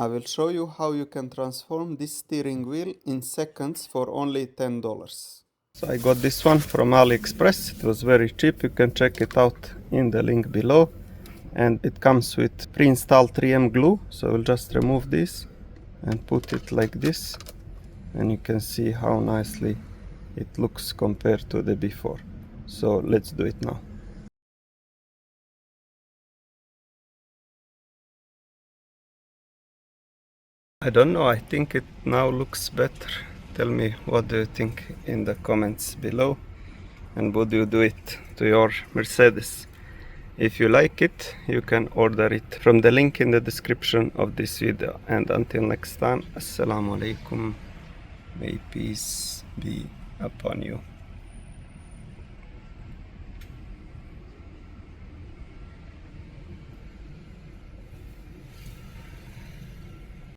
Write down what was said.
I will show you how you can transform this steering wheel in seconds for only $10. So I got this one from AliExpress. It was very cheap. You can check it out in the link below. And it comes with pre-installed 3M glue. So we'll just remove this and put it like this. And you can see how nicely it looks compared to the before. So let's do it now. I don't know, I think it now looks better. Tell me what do you think in the comments below, and would you do it to your Mercedes? If you like it, you can order it from the link in the description of this video. And until next time, Assalamu alaikum, may peace be upon you.